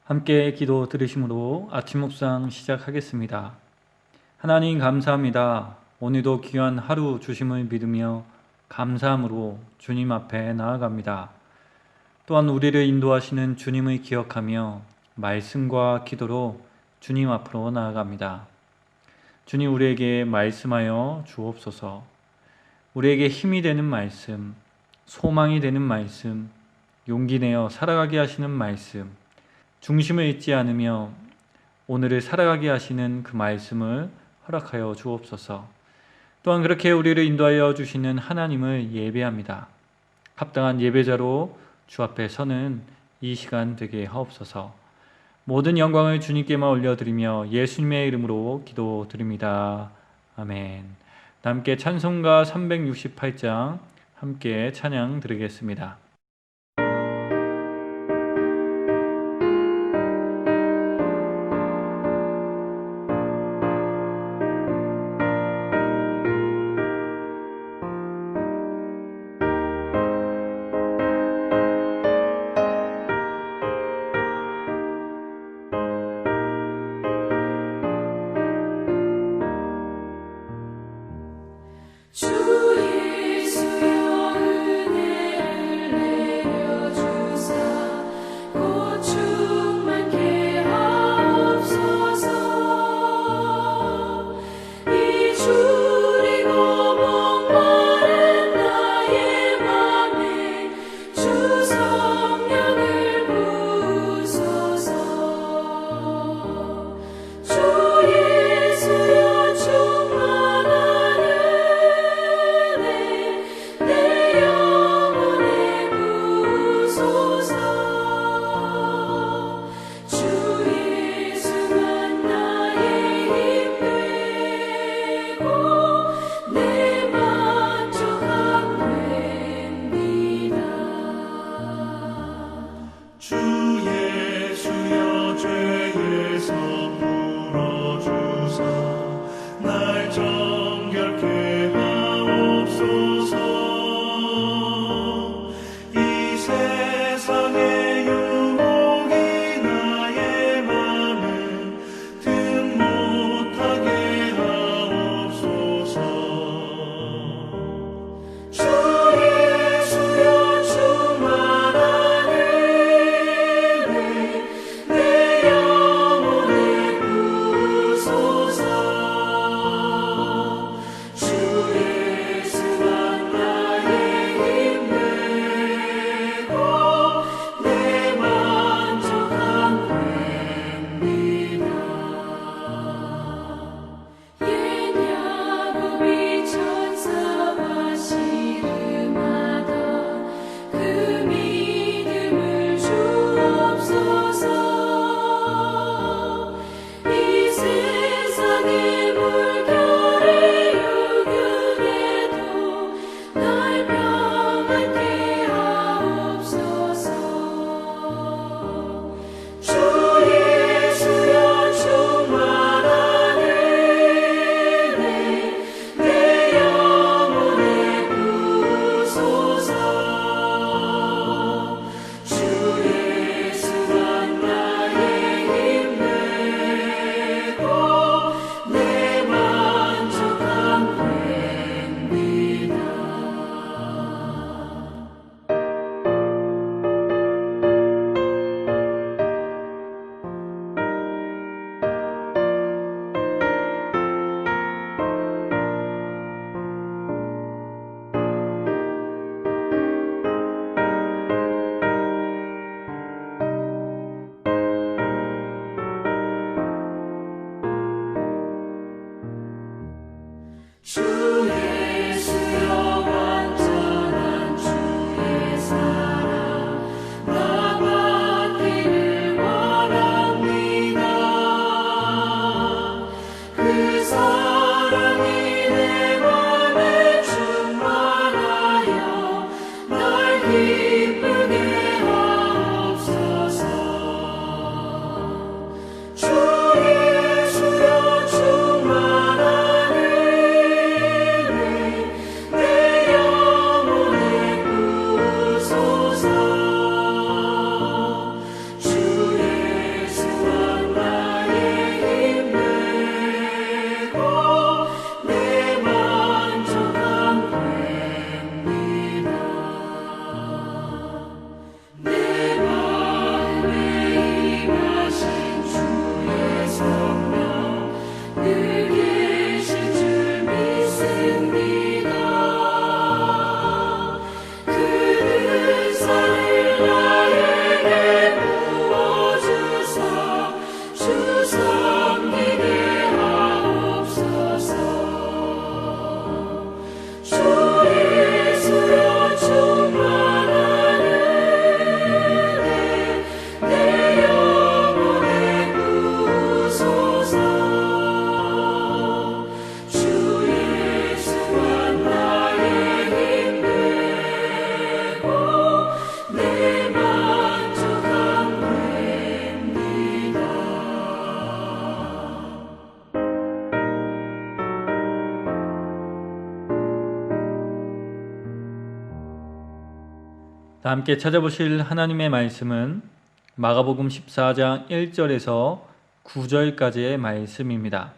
함께 기도 들으심으로 아침 묵상 시작하겠습니다. 하나님 감사합니다. 오늘도 귀한 하루 주심을 믿으며 감사함으로 주님 앞에 나아갑니다. 또한 우리를 인도하시는 주님을 기억하며 말씀과 기도로 주님 앞으로 나아갑니다. 주님, 우리에게 말씀하여 주옵소서. 우리에게 힘이 되는 말씀, 소망이 되는 말씀, 용기 내어 살아가게 하시는 말씀, 중심을 잃지 않으며 오늘을 살아가게 하시는 그 말씀을 허락하여 주옵소서. 또한 그렇게 우리를 인도하여 주시는 하나님을 예배합니다. 합당한 예배자로 주 앞에 서는 이 시간 되게 하옵소서. 모든 영광을 주님께만 올려드리며 예수님의 이름으로 기도드립니다. 아멘. 함께 찬송가 368장 함께 찬양 드리겠습니다. 함께 찾아보실 하나님의 말씀은 마가복음 14장 1절에서 9절까지의 말씀입니다.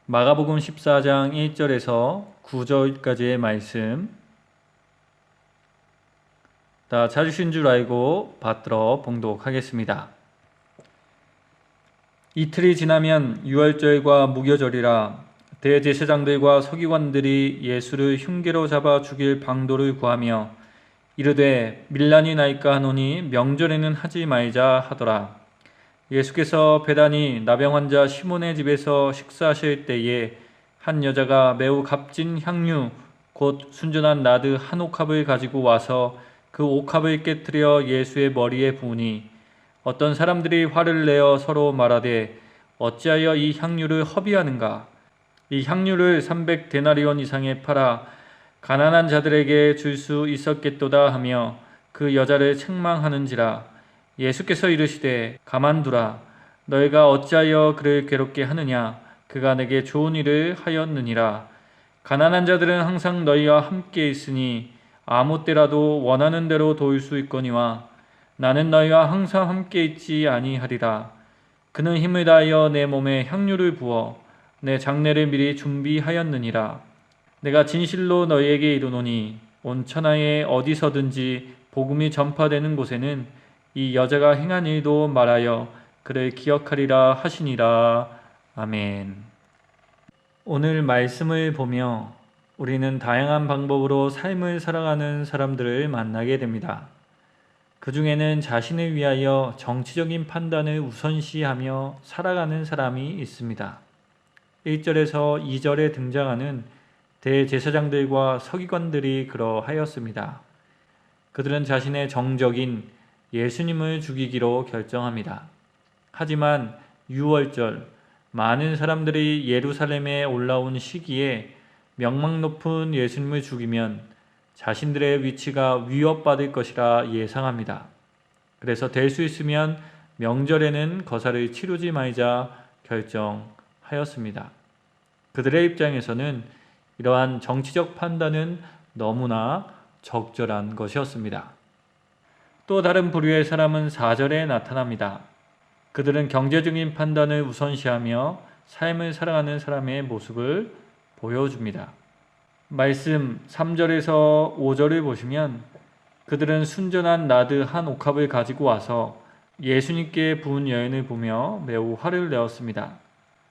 마가복음 14장 1절에서 9절까지의 말씀, 다 찾으신 줄 알고 받들어 봉독하겠습니다. 이틀이 지나면 유월절과 무교절이라 대제사장들과 서기관들이 예수를 흉계로 잡아 죽일 방도를 구하며 이르되 밀란이 나이까 하노니 명절에는 하지 말자 하더라. 예수께서 베다니 나병 환자 시몬의 집에서 식사하실 때에 한 여자가 매우 값진 향유 곧 순전한 나드 한 옥합을 가지고 와서 그 옥합을 깨뜨려 예수의 머리에 부으니 어떤 사람들이 화를 내어 서로 말하되 어찌하여 이 향유를 허비하는가? 이 향유를 300데나리온 이상에 팔아 가난한 자들에게 줄 수 있었겠도다 하며 그 여자를 책망하는지라. 예수께서 이르시되 가만두라. 너희가 어찌하여 그를 괴롭게 하느냐? 그가 내게 좋은 일을 하였느니라. 가난한 자들은 항상 너희와 함께 있으니 아무 때라도 원하는 대로 도울 수 있거니와 나는 너희와 항상 함께 있지 아니하리라. 그는 힘을 다하여 내 몸에 향유를 부어 내 장례를 미리 준비하였느니라. 내가 진실로 너희에게 이르노니 온 천하에 어디서든지 복음이 전파되는 곳에는 이 여자가 행한 일도 말하여 그를 기억하리라 하시니라. 아멘. 오늘 말씀을 보며 우리는 다양한 방법으로 삶을 살아가는 사람들을 만나게 됩니다. 그 중에는 자신을 위하여 정치적인 판단을 우선시하며 살아가는 사람이 있습니다. 1절에서 2절에 등장하는 대제사장들과 서기관들이 그러하였습니다. 그들은 자신의 정적인 예수님을 죽이기로 결정합니다. 하지만 유월절 많은 사람들이 예루살렘에 올라온 시기에 명망 높은 예수님을 죽이면 자신들의 위치가 위협받을 것이라 예상합니다. 그래서 될 수 있으면 명절에는 거사를 치르지 말자 결정하였습니다. 그들의 입장에서는 이러한 정치적 판단은 너무나 적절한 것이었습니다. 또 다른 부류의 사람은 4절에 나타납니다. 그들은 경제적인 판단을 우선시하며 삶을 살아가는 사람의 모습을 보여줍니다. 말씀 3절에서 5절을 보시면 그들은 순전한 나드 한 옥합을 가지고 와서 예수님께 부은 여인을 보며 매우 화를 내었습니다.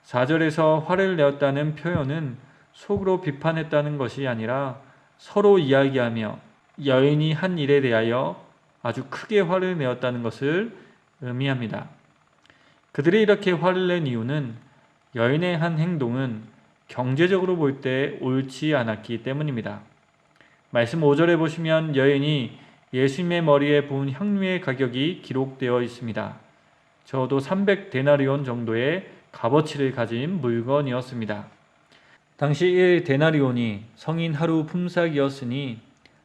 4절에서 화를 내었다는 표현은 속으로 비판했다는 것이 아니라 서로 이야기하며 여인이 한 일에 대하여 아주 크게 화를 내었다는 것을 의미합니다. 그들이 이렇게 화를 낸 이유는 여인의 한 행동은 경제적으로 볼 때 옳지 않았기 때문입니다. 말씀 5절에 보시면 여인이 예수님의 머리에 부은 향유의 가격이 기록되어 있습니다. 적어도 300데나리온 정도의 값어치를 가진 물건이었습니다. 당시 1데나리온이 성인 하루 품삯이었으니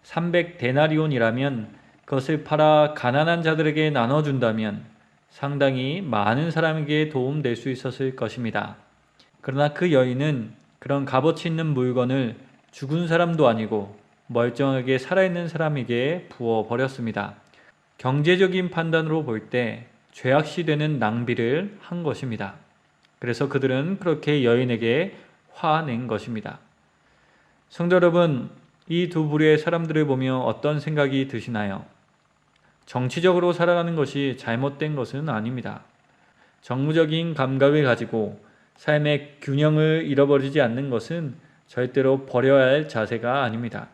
300데나리온이라면 그것을 팔아 가난한 자들에게 나눠준다면 상당히 많은 사람에게 도움될 수 있었을 것입니다. 그러나 그 여인은 그런 값어치 있는 물건을 죽은 사람도 아니고 멀쩡하게 살아있는 사람에게 부어버렸습니다. 경제적인 판단으로 볼 때 죄악시되는 낭비를 한 것입니다. 그래서 그들은 그렇게 여인에게 화낸 것입니다. 성도 여러분, 이 두 부류의 사람들을 보며 어떤 생각이 드시나요? 정치적으로 살아가는 것이 잘못된 것은 아닙니다. 정무적인 감각을 가지고 삶의 균형을 잃어버리지 않는 것은 절대로 버려야 할 자세가 아닙니다.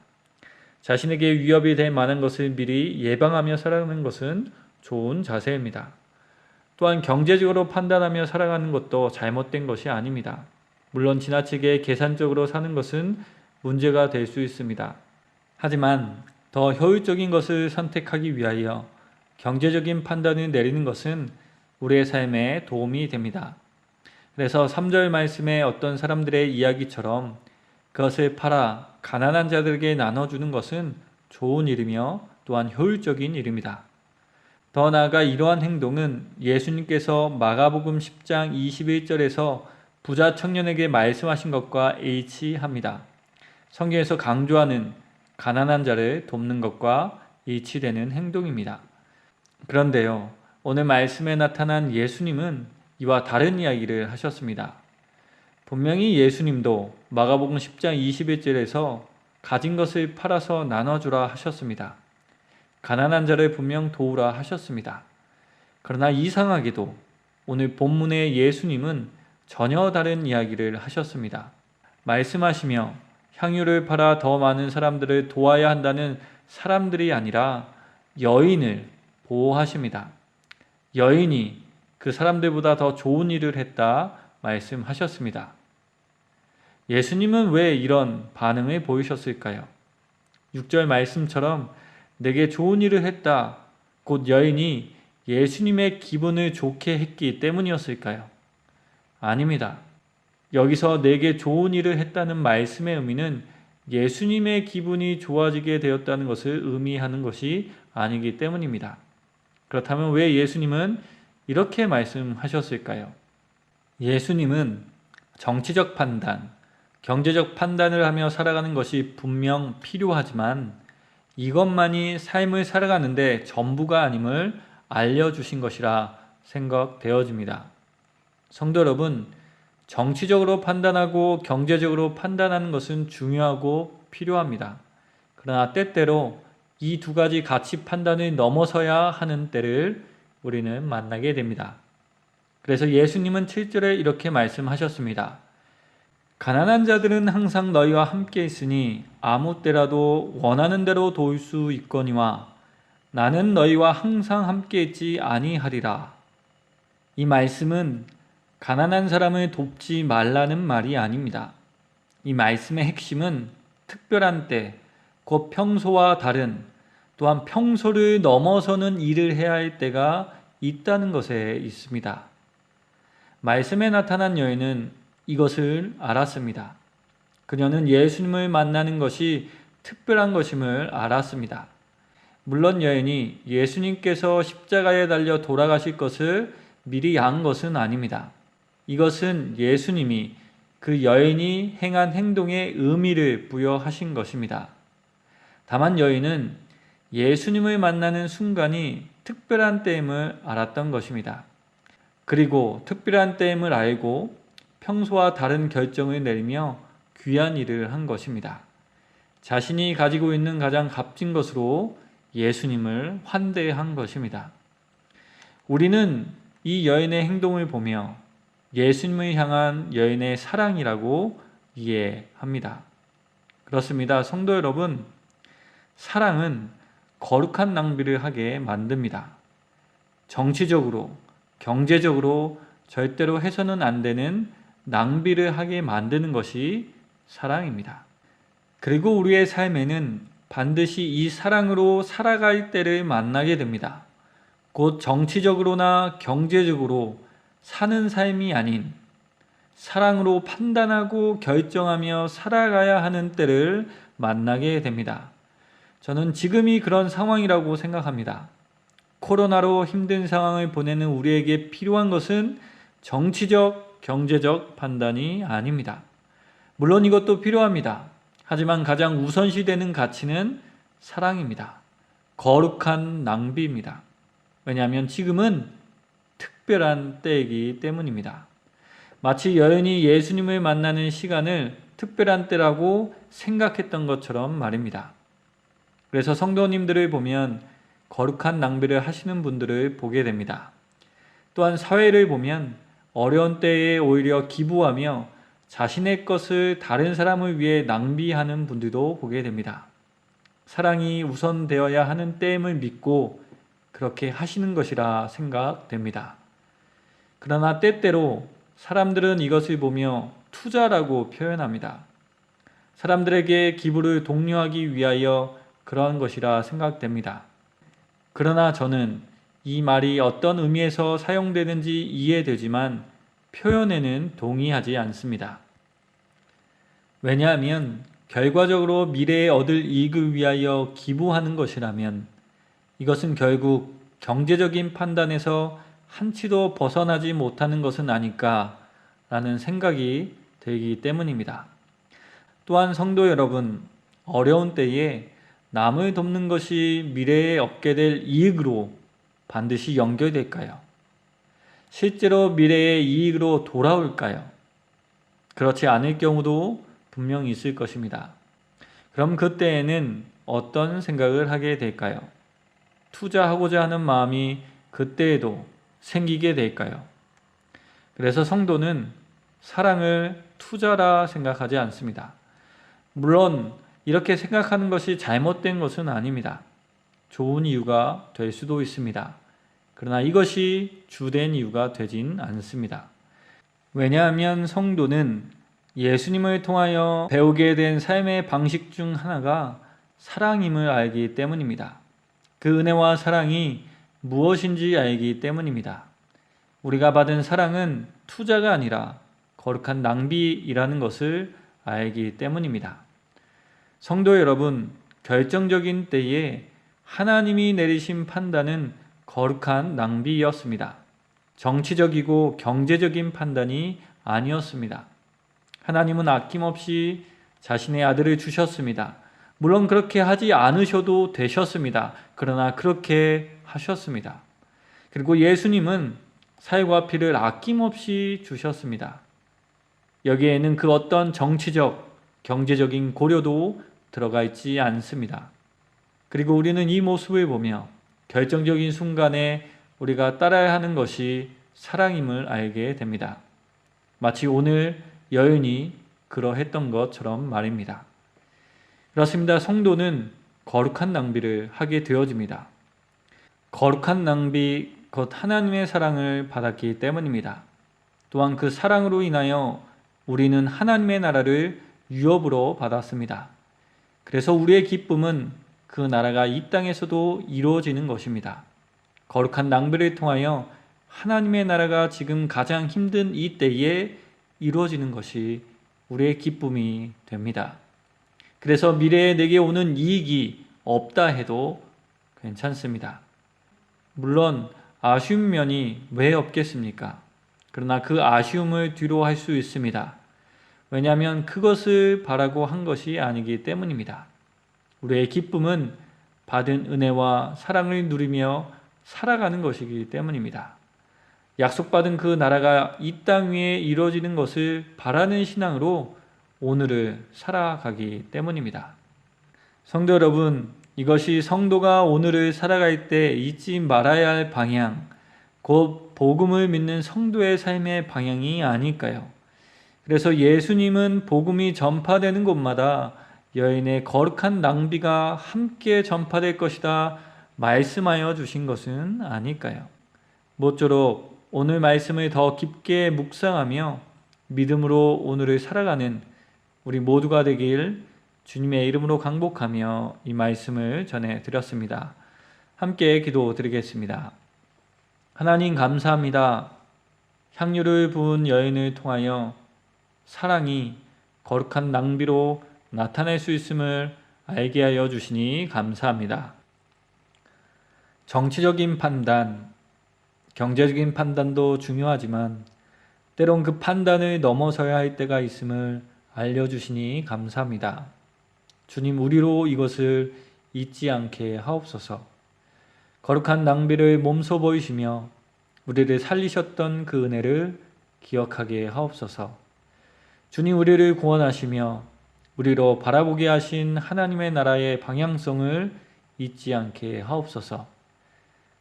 자신에게 위협이 될 만한 것을 미리 예방하며 살아가는 것은 좋은 자세입니다. 또한 경제적으로 판단하며 살아가는 것도 잘못된 것이 아닙니다. 물론 지나치게 계산적으로 사는 것은 문제가 될 수 있습니다. 하지만 더 효율적인 것을 선택하기 위하여 경제적인 판단을 내리는 것은 우리의 삶에 도움이 됩니다. 그래서 3절 말씀에 어떤 사람들의 이야기처럼 그것을 팔아 가난한 자들에게 나눠주는 것은 좋은 일이며 또한 효율적인 일입니다. 더 나아가 이러한 행동은 예수님께서 마가복음 10장 21절에서 부자 청년에게 말씀하신 것과 일치합니다. 성경에서 강조하는 가난한 자를 돕는 것과 이치되는 행동입니다. 그런데요, 오늘 말씀에 나타난 예수님은 이와 다른 이야기를 하셨습니다. 분명히 예수님도 마가복음 10장 21절에서 가진 것을 팔아서 나눠주라 하셨습니다. 가난한 자를 분명 도우라 하셨습니다. 그러나 이상하게도 오늘 본문의 예수님은 전혀 다른 이야기를 하셨습니다. 말씀하시며 향유를 팔아 더 많은 사람들을 도와야 한다는 사람들이 아니라 여인을 보호하십니다. 여인이 그 사람들보다 더 좋은 일을 했다 말씀하셨습니다. 예수님은 왜 이런 반응을 보이셨을까요? 6절 말씀처럼 내게 좋은 일을 했다, 곧 여인이 예수님의 기분을 좋게 했기 때문이었을까요? 아닙니다. 여기서 내게 좋은 일을 했다는 말씀의 의미는 예수님의 기분이 좋아지게 되었다는 것을 의미하는 것이 아니기 때문입니다. 그렇다면 왜 예수님은 이렇게 말씀하셨을까요? 예수님은 정치적 판단, 경제적 판단을 하며 살아가는 것이 분명 필요하지만 이것만이 삶을 살아가는데 전부가 아님을 알려주신 것이라 생각되어집니다. 성도 여러분, 정치적으로 판단하고 경제적으로 판단하는 것은 중요하고 필요합니다. 그러나 때때로 이 두 가지 가치 판단을 넘어서야 하는 때를 우리는 만나게 됩니다. 그래서 예수님은 7절에 이렇게 말씀하셨습니다. 가난한 자들은 항상 너희와 함께 있으니 아무 때라도 원하는 대로 도울 수 있거니와 나는 너희와 항상 함께 있지 아니하리라. 이 말씀은 가난한 사람을 돕지 말라는 말이 아닙니다. 이 말씀의 핵심은 특별한 때, 곧 평소와 다른, 또한 평소를 넘어서는 일을 해야 할 때가 있다는 것에 있습니다. 말씀에 나타난 여인은 이것을 알았습니다. 그녀는 예수님을 만나는 것이 특별한 것임을 알았습니다. 물론 여인이 예수님께서 십자가에 달려 돌아가실 것을 미리 안 것은 아닙니다. 이것은 예수님이 그 여인이 행한 행동에 의미를 부여하신 것입니다. 다만 여인은 예수님을 만나는 순간이 특별한 때임을 알았던 것입니다. 그리고 특별한 때임을 알고 평소와 다른 결정을 내리며 귀한 일을 한 것입니다. 자신이 가지고 있는 가장 값진 것으로 예수님을 환대한 것입니다. 우리는 이 여인의 행동을 보며 예수님을 향한 여인의 사랑이라고 이해합니다. 그렇습니다. 성도 여러분, 사랑은 거룩한 낭비를 하게 만듭니다. 정치적으로, 경제적으로 절대로 해서는 안 되는 낭비를 하게 만드는 것이 사랑입니다. 그리고 우리의 삶에는 반드시 이 사랑으로 살아갈 때를 만나게 됩니다. 곧 정치적으로나 경제적으로 사는 삶이 아닌 사랑으로 판단하고 결정하며 살아가야 하는 때를 만나게 됩니다. 저는 지금이 그런 상황이라고 생각합니다. 코로나로 힘든 상황을 보내는 우리에게 필요한 것은 정치적, 경제적 판단이 아닙니다. 물론 이것도 필요합니다. 하지만 가장 우선시되는 가치는 사랑입니다. 거룩한 낭비입니다. 왜냐하면 지금은 특별한 때이기 때문입니다. 마치 여인이 예수님을 만나는 시간을 특별한 때라고 생각했던 것처럼 말입니다. 그래서 성도님들을 보면 거룩한 낭비를 하시는 분들을 보게 됩니다. 또한 사회를 보면 어려운 때에 오히려 기부하며 자신의 것을 다른 사람을 위해 낭비하는 분들도 보게 됩니다. 사랑이 우선되어야 하는 때임을 믿고 그렇게 하시는 것이라 생각됩니다. 그러나 때때로 사람들은 이것을 보며 투자라고 표현합니다. 사람들에게 기부를 독려하기 위하여 그러한 것이라 생각됩니다. 그러나 저는 이 말이 어떤 의미에서 사용되는지 이해되지만 표현에는 동의하지 않습니다. 왜냐하면 결과적으로 미래에 얻을 이익을 위하여 기부하는 것이라면 이것은 결국 경제적인 판단에서 한치도 벗어나지 못하는 것은 아닐까라는 생각이 들기 때문입니다. 또한 성도 여러분, 어려운 때에 남을 돕는 것이 미래에 얻게 될 이익으로 반드시 연결될까요? 실제로 미래의 이익으로 돌아올까요? 그렇지 않을 경우도 분명히 있을 것입니다. 그럼 그때에는 어떤 생각을 하게 될까요? 투자하고자 하는 마음이 그때에도 생기게 될까요? 그래서 성도는 사랑을 투자라 생각하지 않습니다. 물론 이렇게 생각하는 것이 잘못된 것은 아닙니다. 좋은 이유가 될 수도 있습니다. 그러나 이것이 주된 이유가 되진 않습니다. 왜냐하면 성도는 예수님을 통하여 배우게 된 삶의 방식 중 하나가 사랑임을 알기 때문입니다. 그 은혜와 사랑이 무엇인지 알기 때문입니다. 우리가 받은 사랑은 투자가 아니라 거룩한 낭비이라는 것을 알기 때문입니다. 성도 여러분, 결정적인 때에 하나님이 내리신 판단은 거룩한 낭비였습니다. 정치적이고 경제적인 판단이 아니었습니다. 하나님은 아낌없이 자신의 아들을 주셨습니다. 물론 그렇게 하지 않으셔도 되셨습니다. 그러나 그렇게 하셨습니다. 그리고 예수님은 살과 피를 아낌없이 주셨습니다. 여기에는 그 어떤 정치적, 경제적인 고려도 들어가 있지 않습니다. 그리고 우리는 이 모습을 보며 결정적인 순간에 우리가 따라야 하는 것이 사랑임을 알게 됩니다. 마치 오늘 여인이 그러했던 것처럼 말입니다. 그렇습니다. 성도는 거룩한 낭비를 하게 되어집니다. 거룩한 낭비, 곧 하나님의 사랑을 받았기 때문입니다. 또한 그 사랑으로 인하여 우리는 하나님의 나라를 유업으로 받았습니다. 그래서 우리의 기쁨은 그 나라가 이 땅에서도 이루어지는 것입니다. 거룩한 낭비를 통하여 하나님의 나라가 지금 가장 힘든 이 때에 이루어지는 것이 우리의 기쁨이 됩니다. 그래서 미래에 내게 오는 이익이 없다 해도 괜찮습니다. 물론 아쉬운 면이 왜 없겠습니까? 그러나 그 아쉬움을 뒤로 할 수 있습니다. 왜냐하면 그것을 바라고 한 것이 아니기 때문입니다. 우리의 기쁨은 받은 은혜와 사랑을 누리며 살아가는 것이기 때문입니다. 약속받은 그 나라가 이 땅 위에 이루어지는 것을 바라는 신앙으로 오늘을 살아가기 때문입니다. 성도 여러분, 이것이 성도가 오늘을 살아갈 때 잊지 말아야 할 방향, 곧 복음을 믿는 성도의 삶의 방향이 아닐까요? 그래서 예수님은 복음이 전파되는 곳마다 여인의 거룩한 낭비가 함께 전파될 것이다 말씀하여 주신 것은 아닐까요? 모쪼록 오늘 말씀을 더 깊게 묵상하며 믿음으로 오늘을 살아가는 우리 모두가 되길 주님의 이름으로 간곡하며 이 말씀을 전해드렸습니다. 함께 기도드리겠습니다. 하나님 감사합니다. 향유를 부은 여인을 통하여 사랑이 거룩한 낭비로 나타낼 수 있음을 알게 하여 주시니 감사합니다. 정치적인 판단, 경제적인 판단도 중요하지만 때론 그 판단을 넘어서야 할 때가 있음을 알려주시니 감사합니다. 주님, 우리로 이것을 잊지 않게 하옵소서. 거룩한 낭비를 몸소 보이시며 우리를 살리셨던 그 은혜를 기억하게 하옵소서. 주님, 우리를 구원하시며 우리로 바라보게 하신 하나님의 나라의 방향성을 잊지 않게 하옵소서.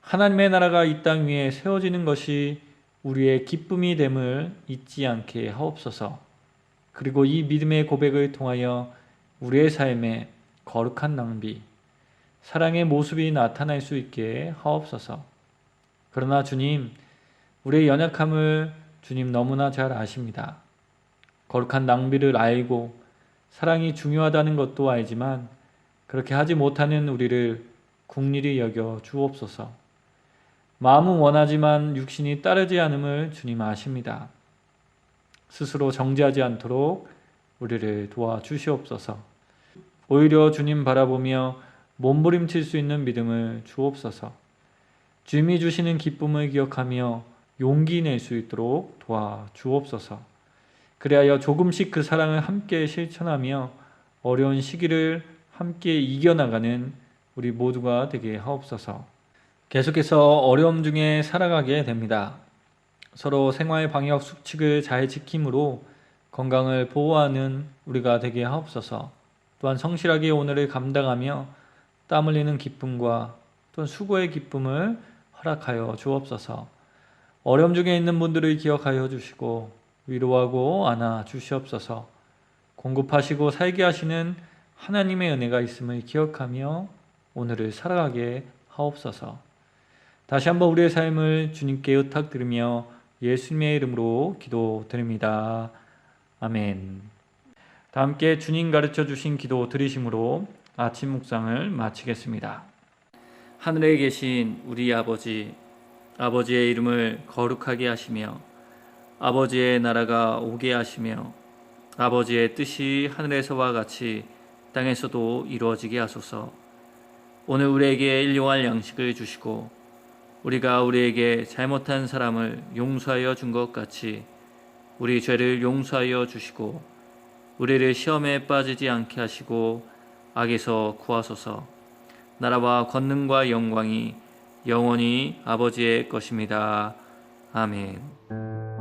하나님의 나라가 이 땅 위에 세워지는 것이 우리의 기쁨이 됨을 잊지 않게 하옵소서. 그리고 이 믿음의 고백을 통하여 우리의 삶에 거룩한 낭비, 사랑의 모습이 나타날 수 있게 하옵소서. 그러나 주님, 우리의 연약함을 주님 너무나 잘 아십니다. 거룩한 낭비를 알고 사랑이 중요하다는 것도 알지만 그렇게 하지 못하는 우리를 긍휼히 여겨 주옵소서. 마음은 원하지만 육신이 따르지 않음을 주님 아십니다. 스스로 정죄하지 않도록 우리를 도와주시옵소서. 오히려 주님 바라보며 몸부림칠 수 있는 믿음을 주옵소서. 주님이 주시는 기쁨을 기억하며 용기 낼 수 있도록 도와주옵소서. 그리하여 조금씩 그 사랑을 함께 실천하며 어려운 시기를 함께 이겨나가는 우리 모두가 되게 하옵소서. 계속해서 어려움 중에 살아가게 됩니다. 서로 생활 방역 수칙을 잘 지킴으로 건강을 보호하는 우리가 되게 하옵소서. 또한 성실하게 오늘을 감당하며 땀 흘리는 기쁨과 또한 수고의 기쁨을 허락하여 주옵소서. 어려움 중에 있는 분들을 기억하여 주시고 위로하고 안아 주시옵소서. 공급하시고 살게 하시는 하나님의 은혜가 있음을 기억하며 오늘을 살아가게 하옵소서. 다시 한번 우리의 삶을 주님께 의탁드리며 예수님의 이름으로 기도드립니다. 아멘. 다 함께 주님 가르쳐 주신 기도 드리심으로 아침 묵상을 마치겠습니다. 하늘에 계신 우리 아버지, 아버지의 이름을 거룩하게 하시며 아버지의 나라가 오게 하시며 아버지의 뜻이 하늘에서와 같이 땅에서도 이루어지게 하소서. 오늘 우리에게 일용할 양식을 주시고 우리가 우리에게 잘못한 사람을 용서하여 준 것 같이 우리 죄를 용서하여 주시고 우리를 시험에 빠지지 않게 하시고 악에서 구하소서. 나라와 권능과 영광이 영원히 아버지의 것입니다. 아멘.